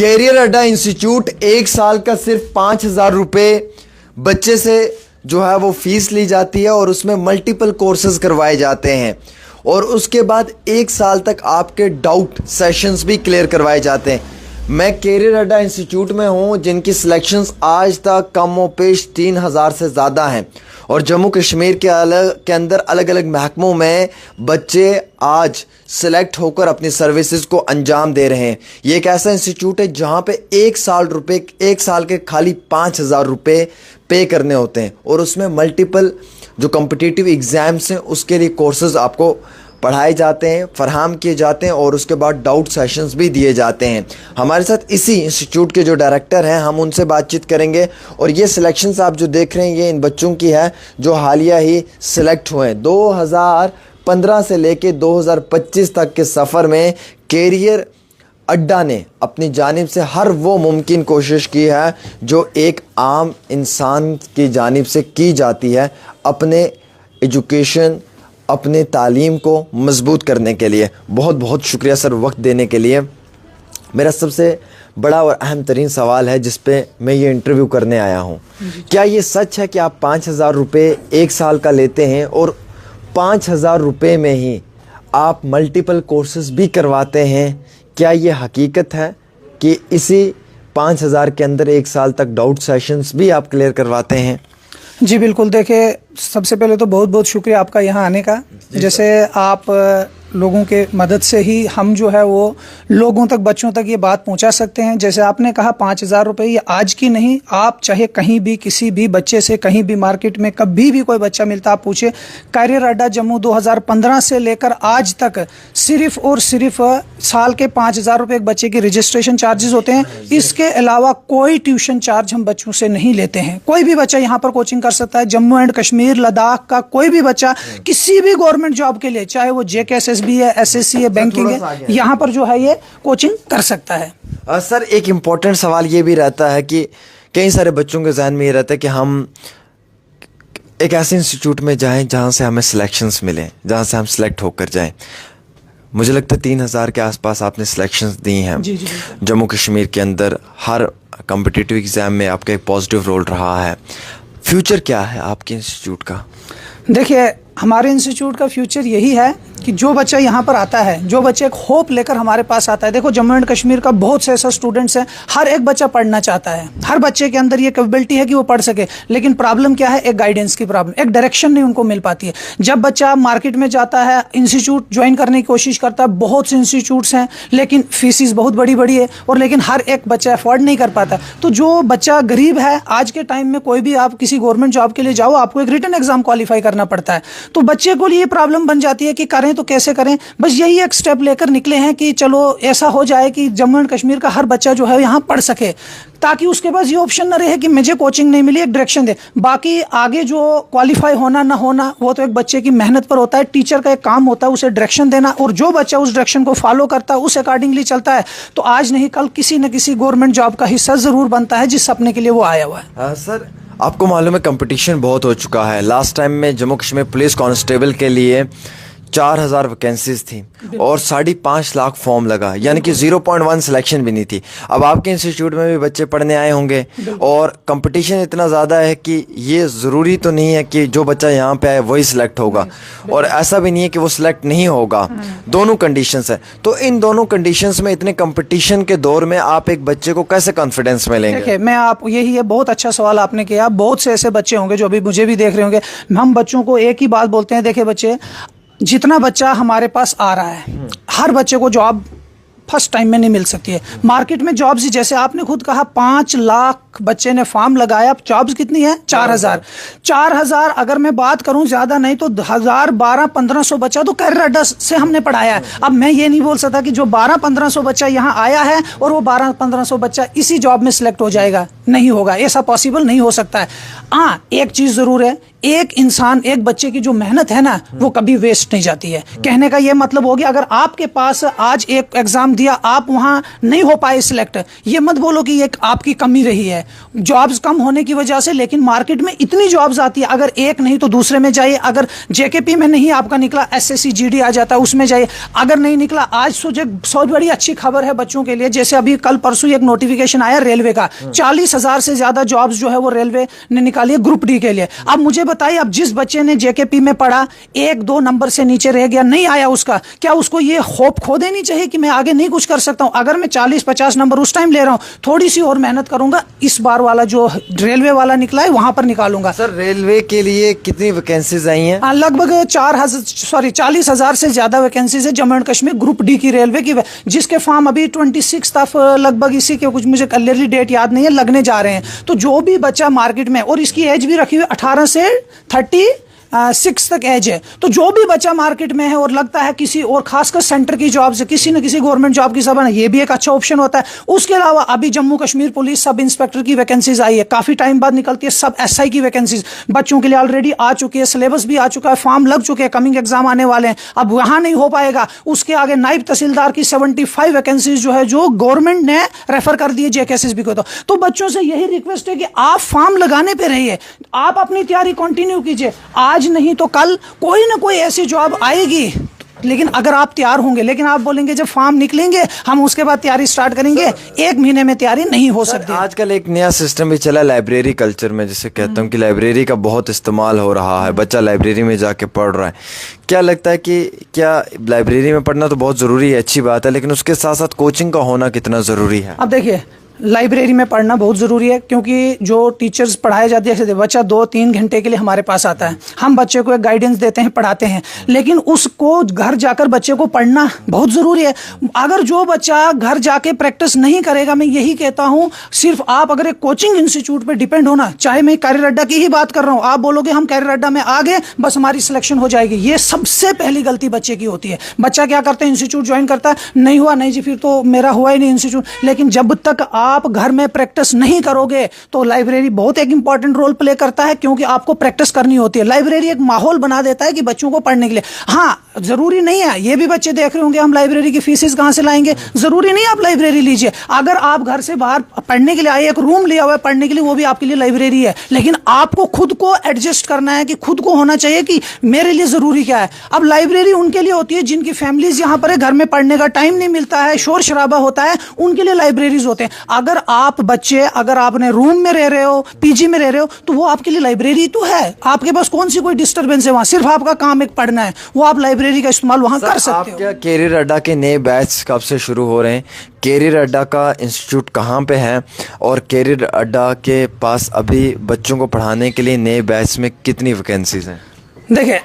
Career अड्डा institute 1 साल का सिर्फ 5,000 रुपये बच्चे से जो है वो फीस ली जाती है और उसमें मल्टीपल कोर्सेज करवाए जाते हैं और उसके बाद 1 साल तक आपके डाउट सेशंस भी क्लियर करवाए जाते हैं। मैं कैरियर अड्डा इंस्टीट्यूट में हूँ जिनकी सिलेक्शंस आज तक कम व पेश 3,000 से ज़्यादा हैं और जम्मू कश्मीर के अंदर अलग अलग महकमों में बच्चे आज सिलेक्ट होकर अपनी सर्विसेज को अंजाम दे रहे हैं। ये एक ऐसा इंस्टीट्यूट है जहाँ पे 1 साल के खाली 5,000 रुपये पे करने होते हैं और उसमें मल्टीपल जो कॉम्पिटिटिव एग्ज़ाम्स हैं उसके लिए कोर्सेज आपको पढ़ाए जाते हैं, फराहम किए जाते हैं और उसके बाद डाउट सेशंस भी दिए जाते हैं। हमारे साथ इसी इंस्टीट्यूट के जो डायरेक्टर हैं हम उनसे बातचीत करेंगे और ये सिलेक्शंस आप जो देख रहे हैं ये इन बच्चों की है जो हालिया ही सिलेक्ट हुए हैं। 2015 से लेके 2025 तक के सफ़र में कैरियर अड्डा ने अपनी जानिब से हर वो मुमकिन कोशिश की है जो एक आम इंसान की जानिब से की जाती है अपने एजुकेशन अपने तालीम को मजबूत करने के लिए। बहुत बहुत शुक्रिया सर वक्त देने के लिए। मेरा सबसे बड़ा और अहम तरीन सवाल है जिस पे मैं ये इंटरव्यू करने आया हूँ, क्या ये सच है कि आप 5,000 रुपये 1 साल का लेते हैं और 5,000 रुपये में ही आप मल्टीपल कोर्सेज भी करवाते हैं? क्या ये हकीकत है कि इसी 5,000 के अंदर 1 साल तक डाउट सेशंस भी आप क्लियर करवाते हैं? जी बिल्कुल। देखिए, सबसे पहले तो बहुत बहुत शुक्रिया आपका यहाँ आने का। जैसे आप लोगों के मदद से ही हम जो है वो लोगों तक, बच्चों तक ये बात पहुंचा सकते हैं। जैसे आपने कहा 5,000 रुपये, ये आज की नहीं, आप चाहे कहीं भी किसी भी बच्चे से कहीं भी मार्केट में कभी भी कोई बच्चा मिलता आप पूछे, कैरियर अड्डा जम्मू 2015 से लेकर आज तक सिर्फ और सिर्फ साल के 5,000 रुपये एक बच्चे के रजिस्ट्रेशन चार्जेस होते हैं। इसके अलावा कोई ट्यूशन चार्ज हम बच्चों से नहीं लेते हैं। कोई भी बच्चा यहाँ पर कोचिंग कर सकता है। जम्मू एंड कश्मीर, लद्दाख का कोई भी बच्चा किसी भी गवर्नमेंट जॉब के लिए, चाहे वो JKSS भी है, SSC है, बैंकिंग है, यहाँ पर जो है ये कोचिंग कर सकता है। सर एक इम्पोर्टेंट सवाल ये भी रहता है कि कई सारे बच्चों के जहन में ये रहता है कि हम एक ऐसे इंस्टीट्यूट में जाएं जहाँ से हमें सिलेक्शंस मिलें, जहाँ से हम सिलेक्ट होकर जाएं। मुझे लगता है 3,000 के आसपास आपने सिलेक्शंस दी हैं। जी। जम्मू कश्मीर के अंदर हर कॉम्पिटिटिव एग्ज़ाम में आपका एक पॉजिटिव रोल रहा है। फ्यूचर क्या है आपके इंस्टीट्यूट का? देखिए, हमारे इंस्टीट्यूट का फ्यूचर यही है कि जो बच्चा यहाँ पर आता है, जो बच्चा एक होप लेकर हमारे पास आता है। देखो, जम्मू एंड कश्मीर का बहुत से ऐसा स्टूडेंट्स हैं, हर एक बच्चा पढ़ना चाहता है, हर बच्चे के अंदर ये कैपेबिलिटी है कि वो पढ़ सके, लेकिन प्रॉब्लम क्या है? एक गाइडेंस की प्रॉब्लम, एक डायरेक्शन नहीं उनको मिल पाती है। जब बच्चा मार्केट में जाता है, इंस्टीट्यूट ज्वाइन करने की कोशिश करता है, बहुत से इंस्टीट्यूट्स हैं लेकिन फीसिस बहुत बड़ी बड़ी है और लेकिन हर एक बच्चा अफोर्ड नहीं कर पाता। तो जो बच्चा गरीब है, आज के टाइम में कोई भी आप किसी गवर्नमेंट जॉब के लिए जाओ, आपको एक रिटन एग्जाम क्वालिफाई करना पड़ता है। तो बच्चे को ये प्रॉब्लम बन जाती है कि करें तो कैसे करें। बस यही एक स्टेप लेकर निकले हैं कि चलो ऐसा हो जाए कि जम्मू एंड कश्मीर का हर बच्चा जो है यहाँ पढ़ सके, ताकि उसके पास ये ऑप्शन ना रहे कि मुझे कोचिंग नहीं मिली, एक डायरेक्शन दे। बाकी आगे जो क्वालिफाई होना ना होना वो तो एक बच्चे की मेहनत पर होता है। टीचर का एक काम होता है उसे डायरेक्शन देना और जो बच्चा उस डायरेक्शन को फॉलो करता है, उस अकॉर्डिंगली चलता है, तो आज नहीं कल किसी न किसी गवर्नमेंट जॉब का हिस्सा जरूर बनता है जिस सपने के लिए वो आया हुआ है। सर आपको मालूम है कंपटीशन बहुत हो चुका है। लास्ट टाइम में जम्मू कश्मीर पुलिस कांस्टेबल के लिए 4,000 वैकेंसीज थी और 5.5 लाख फॉर्म लगा, यानी कि 0.1 सिलेक्शन भी नहीं थी। अब आपके इंस्टीट्यूट में भी बच्चे पढ़ने आए होंगे और कंपटीशन इतना ज़्यादा है कि ये ज़रूरी तो नहीं है कि जो बच्चा यहाँ पे आए वही सिलेक्ट होगा और ऐसा भी नहीं है कि वो सिलेक्ट नहीं होगा। दोनों कंडीशंस है। तो इन दोनों कंडीशंस में इतने कंपटीशन के दौर में आप एक बच्चे को कैसे कॉन्फिडेंस में लेंगे? देखिए, मैं आप यही है, बहुत अच्छा सवाल आपने किया। बहुत से ऐसे बच्चे होंगे जो अभी मुझे भी देख रहे होंगे। हम बच्चों को एक ही बात बोलते हैं, देखिए बच्चे, जितना बच्चा हमारे पास आ रहा है, हर बच्चे को जॉब फर्स्ट टाइम में नहीं मिल सकती है। मार्केट में जॉब्स, जैसे आपने खुद कहा 5 लाख बच्चे ने फॉर्म लगाया, जॉब्स कितनी है? 4,000। अगर मैं बात करूं ज्यादा नहीं तो 1,000-1,200-1,500 बच्चा तो कैरियर अड्डा से हमने पढ़ाया है। अब मैं ये नहीं बोल सकता कि जो 1,200-1,500 बच्चा यहाँ आया है और वो 1,200-1,500 बच्चा इसी जॉब में सिलेक्ट हो जाएगा, नहीं होगा, ऐसा पॉसिबल नहीं हो सकता है। हाँ, एक चीज जरूर है, एक इंसान, एक बच्चे की जो मेहनत है ना वो कभी वेस्ट नहीं जाती है। कहने का ये मतलब हो गया, अगर आपके पास आज एक एग्जाम दिया, आप वहां नहीं हो पाए सिलेक्ट, ये मत बोलो कि ये आपकी कमी रही है। है जॉब्स कम होने की वजह से, लेकिन मार्केट में इतनी जॉब्स आती है, अगर एक नहीं तो दूसरे में जाइए, अगर जेकेपी में नहीं आपका निकला एसएससी जीडी आ जाता है उसमें जाइए, अगर नहीं निकला आज तो बहुत बड़ी अच्छी खबर है बच्चों के लिए, जैसे अभी कल परसों एक नोटिफिकेशन आया रेलवे का, 40,000 से ज्यादा जॉब्स जो है वो रेलवे ने निकाली है ग्रुप डी के लिए। अब मुझे बताइए, अब जिस बच्चे ने जेकेपी में पढ़ा 1-2 नंबर से नीचे रह गया, नहीं आया उसका, क्या उसको ये होप खो देनी चाहिए कि मैं आगे नहीं कुछ कर सकता हूं? अगर मैं 40-50 नंबर उस टाइम ले रहा हूं, थोड़ी सी और मेहनत करूंगा, इस बार वाला जो रेलवे वाला निकला है वहां पर निकालूंगा। सर रेलवे के लिए कितनी वैकेंसीज आई हैं? लगभग 40,000 से ज्यादा वैकेंसीज है Jammu and Kashmir group D की रेलवे की, जिसके फॉर्म अभी 26 ऑफ लगभग इसी के कुछ मुझे क्लियरली डेट याद नहीं है लगने जा रहे हैं। तो जो भी बच्चा मार्केट में, और इसकी एज भी रखी हुई 18 से 36 तक एज है, तो जो भी बच्चा मार्केट में है और लगता है किसी और खासकर सेंटर की जॉब से किसी न किसी गवर्नमेंट जॉब की सब, ये भी एक अच्छा ऑप्शन होता है। उसके अलावा अभी Jammu Kashmir police sub inspector की वैकेंसीज आई है, काफी टाइम बाद निकलती है। सब एसआई की वैकेंसीज बच्चों के लिए ऑलरेडी आ चुकी है, सिलेबस भी आ चुका है, फॉर्म लग चुके हैं, कमिंग एग्जाम आने वाले हैं। अब वहां नहीं हो पाएगा, उसके आगे नायब तहसीलदार की 75 वैकेंसीज जो है जो गवर्नमेंट ने रेफर कर दी है जेकेएसएसबी को। तो बच्चों से यही रिक्वेस्ट है कि आप फॉर्म लगाने पे रहिए, आप अपनी तैयारी कंटिन्यू कीजिए, आज नहीं तो कल कोई ना कोई ऐसी जॉब आएगी, लेकिन अगर आप तैयार होंगे। लेकिन आप बोलेंगे जब फॉर्म निकलेंगे हम उसके बाद तैयारी स्टार्ट करेंगे, 1 महीने में तैयारी नहीं हो सकती। आजकल एक नया सिस्टम भी चला लाइब्रेरी कल्चर में, जिसे कहता हूँ कि लाइब्रेरी का बहुत इस्तेमाल हो रहा है, बच्चा लाइब्रेरी में जाके पढ़ रहा है। क्या लगता है कि क्या लाइब्रेरी में पढ़ना तो बहुत ज़रूरी है, अच्छी बात है, लेकिन उसके साथ साथ कोचिंग का होना कितना ज़रूरी है? अब देखिए, लाइब्रेरी में पढ़ना बहुत ज़रूरी है, क्योंकि जो टीचर्स पढ़ाए जाते हैं, बच्चा 2-3 घंटे के लिए हमारे पास आता है, हम बच्चे को एक गाइडेंस देते हैं, पढ़ाते हैं, लेकिन उसको घर जाकर बच्चे को पढ़ना बहुत ज़रूरी है। अगर जो बच्चा घर जाके प्रैक्टिस नहीं करेगा, मैं यही कहता हूँ, सिर्फ आप अगर एक कोचिंग इंस्टीट्यूट पर डिपेंड होना, चाहे मैं कैरियर अड्डा की ही बात कर रहा हूँ, आप बोलोगे हम कैरियर अड्डा में आ गए बस हमारी सिलेक्शन हो जाएगी, ये सबसे पहली गलती बच्चे की होती है। बच्चा क्या करता है, इंस्टीट्यूट ज्वाइन करता है, नहीं हुआ, नहीं जी फिर तो मेरा हुआ ही नहीं इंस्टीट्यूट। लेकिन जब तक आप घर में प्रैक्टिस नहीं करोगे तो लाइब्रेरी बहुत एक इंपॉर्टेंट रोल प्ले करता है, क्योंकि आपको प्रैक्टिस करनी होती है। लाइब्रेरी एक माहौल बना देता है कि बच्चों को पढ़ने के लिए। हाँ, जरूरी नहीं है, ये भी बच्चे देख रहे होंगे हम लाइब्रेरी की फीसेस कहां से लाएंगे, जरूरी नहीं आप लाइब्रेरी लीजिए। अगर आप घर से बाहर पढ़ने के लिए आए, एक रूम लिया हुआ है पढ़ने के लिए, वो भी आपके लिए लाइब्रेरी है, लेकिन आपको खुद को एडजस्ट करना है कि खुद को होना चाहिए कि मेरे लिए जरूरी क्या है। अब लाइब्रेरी उनके लिए होती है जिनकी फैमिलीज यहाँ पर है, घर में पढ़ने का टाइम नहीं मिलता है, शोर शराबा होता है, उनके लिए लाइब्रेरीज होते हैं। अगर आप बच्चे, अगर आपने रूम में रह रहे हो, पीजी में रह रहे हो, तो वो आपके लिए लाइब्रेरी तो है, आपके पास कौन सी कोई डिस्टर्बेंस है वहां, सिर्फ आपका काम एक पढ़ना है, वो आप लाइब्रेरी का इस्तेमाल वहां कर सकते हो। क्या कैरियर अड्डा के नए बैच कब से शुरू हो रहे हैं? कैरियर अड्डा का इंस्टीट्यूट कहाँ पे है, और कैरियर अड्डा के पास अभी बच्चों को पढ़ाने के लिए नए बैच में कितनी वैकेंसीज हैं? देखिए,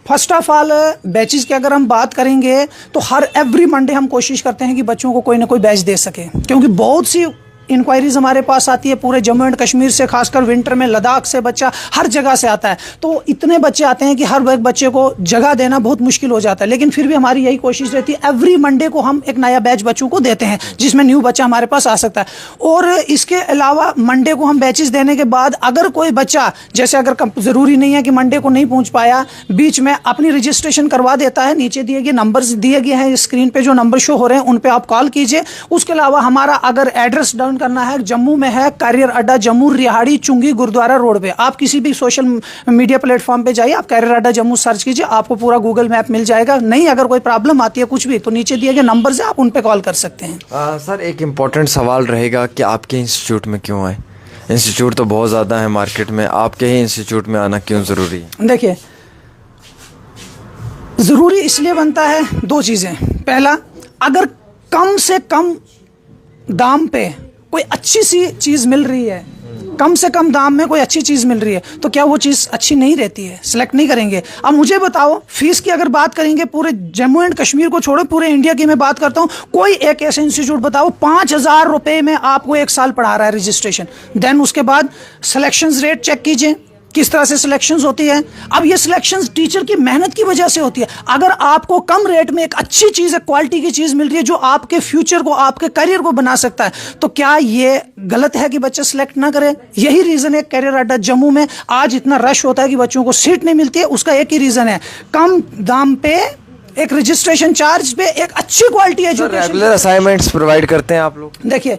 फर्स्ट ऑफ ऑल बैचेस की अगर हम बात करेंगे तो हर एवरी मंडे हम कोशिश करते हैं कि बच्चों को कोई ना कोई बैच दे सके, क्योंकि बहुत सी इंक्वायरीज हमारे पास आती है पूरे जम्मू एंड कश्मीर से, खासकर विंटर में लद्दाख से बच्चा हर जगह से आता है। तो इतने बच्चे आते हैं कि हर एक बच्चे को जगह देना बहुत मुश्किल हो जाता है, लेकिन फिर भी हमारी यही कोशिश रहती है एवरी मंडे को हम एक नया बैच बच्चों को देते हैं जिसमें न्यू बच्चा हमारे पास आ सकता है। और इसके अलावा मंडे को हम बैचेस देने के बाद अगर कोई बच्चा, जैसे अगर ज़रूरी नहीं है कि मंडे को नहीं पहुँच पाया, बीच में अपनी रजिस्ट्रेशन करवा देता है, नीचे दिए गए नंबर दिए गए हैं, स्क्रीन पर जो नंबर शो हो रहे हैं उन पर आप कॉल कीजिए। उसके अलावा हमारा अगर एड्रेस डाउन करना है, जम्मू में है कैरियर अड्डा, जम्मू रिहाड़ी चुंगी गुरुद्वारा रोड पे। आप किसी भी सोशल मीडिया प्लेटफॉर्म पे जाइए, आप कैरियर अड्डा जम्मू सर्च कीजिए, आपको पूरा गूगल मैप मिल जाएगा। नहीं, अगर कोई प्रॉब्लम आती है कुछ भी, तो नीचे दिए गए नंबर से आप उन पे कॉल कर सकते हैं। सर, एक इम्पॉर्टेंट सवाल रहेगा कि आपके इंस्टीट्यूट में क्यों आए? इंस्टीट्यूट तो बहुत ज़्यादा है मार्केट में, आपके ही इंस्टीट्यूट में आना क्यों ज़रूरी है? देखिए, ज़रूरी इसलिए बनता है 2 चीज़ें। पहला, अगर कम से कम दाम पे कोई अच्छी सी चीज़ मिल रही है, कम से कम दाम में कोई अच्छी चीज़ मिल रही है, तो क्या वो चीज़ अच्छी नहीं रहती है? सिलेक्ट नहीं करेंगे? अब मुझे बताओ, फीस की अगर बात करेंगे, पूरे जम्मू एंड कश्मीर को छोड़ो, पूरे इंडिया की मैं बात करता हूँ, कोई एक ऐसा इंस्टीट्यूट बताओ 5,000 रुपये में आपको 1 साल पढ़ा रहा है रजिस्ट्रेशन। देन उसके बाद सिलेक्शन रेट चेक कीजिए किस तरह से सिलेक्शंस होती है। अब ये सिलेक्शंस टीचर की मेहनत की वजह से होती है। अगर आपको कम रेट में एक अच्छी चीज़, एक क्वालिटी की चीज़ मिल रही है जो आपके फ्यूचर को, आपके करियर को बना सकता है, तो क्या ये गलत है कि बच्चा सिलेक्ट ना करे? यही रीज़न है कैरियर अड्डा जम्मू में आज इतना रश होता है कि बच्चों को सीट नहीं मिलती है। उसका एक ही रीज़न है, कम दाम पे, एक रजिस्ट्रेशन चार्ज पे एक अच्छी quality education. Regular assignments provide करते हैं आप लोग? देखिए,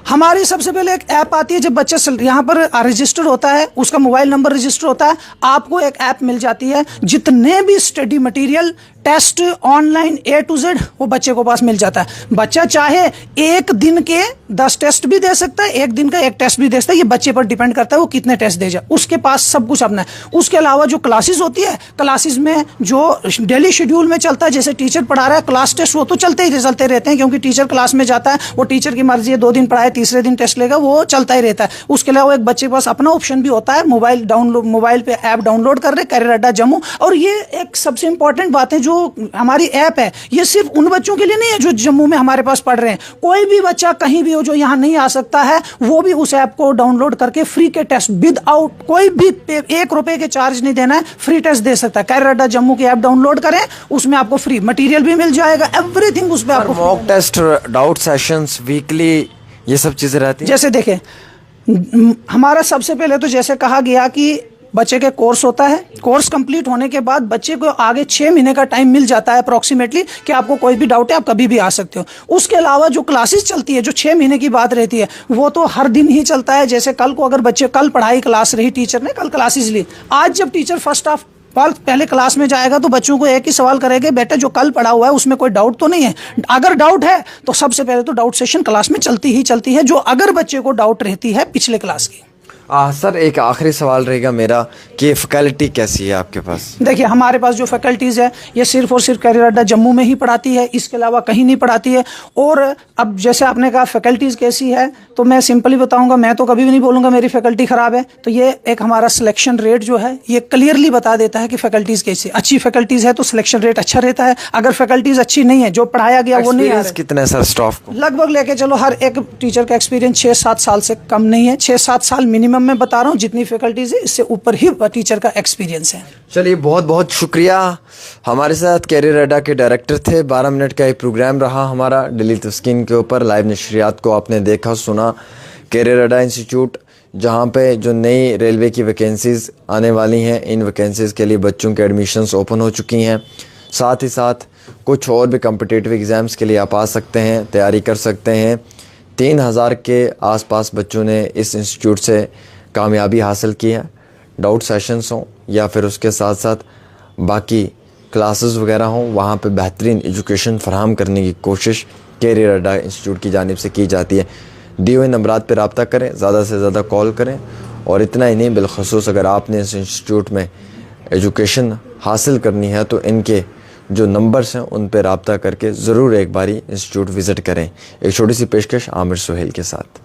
हमारी सबसे पहले एक ऐप आती है। जब बच्चा यहाँ पर रजिस्टर होता है, उसका मोबाइल नंबर रजिस्टर होता है, आपको एक ऐप मिल जाती है। जितने भी study material, test online A to Z वो बच्चे को पास मिल जाता है। बच्चा चाहे एक दिन के 10 टेस्ट भी दे सकता है, एक दिन का एक टेस्ट भी दे सकता है। ये बच्चे पर डिपेंड करता है वो कितने टेस्ट दे जाए, उसके पास सब कुछ अपना है। उसके अलावा जो क्लासेस होती है, क्लासेस में जो डेली शेड्यूल में चलता है, जैसे टीचर पढ़ा रहा है, क्लास टेस्ट वो तो चलते रहते हैं, क्योंकि टीचर क्लास में जाता है, वो टीचर की मर्जी है, 2 दिन पढ़ाए, तीसरे दिन टेस्ट लेगा, वो चलता ही रहता है। उसके अलावा एक बच्चे के पास अपना ऑप्शन भी होता है, मोबाइल पे ऐप डाउनलोड कर रहे करियर अड्डा जम्मू। और ये एक सबसे इंपॉर्टेंट बात है, जो हमारी ऐप है, ये सिर्फ उन बच्चों के लिए नहीं है जो जम्मू में हमारे पास पढ़ रहे हैं। कोई भी बच्चा कहीं भी हो जो यहाँ नहीं आ सकता है, वो भी उस ऐप को डाउनलोड करके फ्री के टेस्ट विदाउट कोई भी 1 रुपए के चार्ज नहीं देना है, फ्री टेस्ट दे सकता है। करियर अड्डा जम्मू की ऐप डाउनलोड करें, उसमें आपको फ्री मटेरियल भी मिल जाएगा, एवरीथिंग उस पे आपको। Mock test, doubt sessions, weekly, ये सब चीजें रहती हैं। जैसे देखें, हमारा सबसे पहले तो जैसे कहा गया कि बच्चे के कोर्स होता है, कोर्स कंप्लीट होने के बाद बच्चे को आगे 6 महीने का टाइम मिल जाता है अप्रोक्सीमेटली, कि आपको कोई भी डाउट है आप कभी भी आ सकते हो। उसके अलावा जो क्लासेस चलती है, जो 6 महीने की बात रहती है, वो तो हर दिन ही चलता है। जैसे कल को अगर बच्चे, कल पढ़ाई क्लास रही, टीचर ने कल क्लासेस ली, आज जब टीचर फर्स्ट हाफ पहले क्लास में जाएगा तो बच्चों को एक ही सवाल करेंगे, बेटा जो कल पढ़ा हुआ है उसमें कोई डाउट तो नहीं है। अगर डाउट है तो सबसे पहले तो डाउट सेशन क्लास में चलती है, जो अगर बच्चे को डाउट रहती है पिछले क्लास की। सर एक आखिरी सवाल रहेगा मेरा कि फैकल्टी कैसी है आपके पास? देखिए, हमारे पास जो फैकल्टीज़ है, ये सिर्फ और सिर्फ करियर अड्डा जम्मू में ही पढ़ाती है, इसके अलावा कहीं नहीं पढ़ाती है। और अब जैसे आपने कहा फैकल्टीज़ कैसी है, तो मैं सिंपली बताऊंगा, मैं तो कभी भी नहीं बोलूँगा मेरी फैकल्टी ख़राब है। तो ये एक हमारा सिलेक्शन रेट जो है, ये क्लियरली बता देता है कि फैकल्टीज़ कैसी। अच्छी फैकल्टीज़ है तो सिलेक्शन रेट अच्छा रहता है, अगर फैकल्टीज़ अच्छी नहीं है, जो पढ़ाया गया वो नहीं है। कितने सर स्टाफ को? लगभग लेके चलो, हर एक टीचर का एक्सपीरियंस 6-7 साल से कम नहीं है। 6-7 साल मिनिमम मैं बता रहा हूँ, जितनी फैकल्टीज है इससे ऊपर ही टीचर का एक्सपीरियंस है। चलिए, बहुत बहुत शुक्रिया। हमारे साथ करियर अड्डा के डायरेक्टर थे। 12 मिनट का एक प्रोग्राम रहा हमारा डेली तस्कीन के ऊपर। लाइव नशरियात को आपने देखा सुना। करियर अड्डा इंस्टीट्यूट, जहाँ पे जो नई रेलवे की वैकेंसीज़ आने वाली हैं, इन वैकेंसीज़ के लिए बच्चों के एडमिशन्स ओपन हो चुकी हैं। साथ ही साथ कुछ और भी कम्पिटिटिव एग्ज़ाम्स के लिए आप आ सकते हैं, तैयारी कर सकते हैं। 3000 के आसपास बच्चों ने इस इंस्टीट्यूट से कामयाबी हासिल की है। डाउट सेशंस हों या फिर उसके साथ साथ बाकी क्लासेस वगैरह हों, वहाँ पे बेहतरीन एजुकेशन फराहम करने की कोशिश करियर अड्डा इंस्टीट्यूट की जानिब से की जाती है। दिए हुए नंबरात पर रब्ता करें, ज़्यादा से ज़्यादा कॉल करें। और इतना ही नहीं, बिलखसूस अगर आपने इस इंस्टीट्यूट में एजुकेशन हासिल करनी है तो इनके जो नंबर्स हैं उन पर रब्ता करके ज़रूर एक बारी इंस्टीट्यूट विज़िट करें। एक छोटी सी पेशकश आमिर सुहेल के साथ।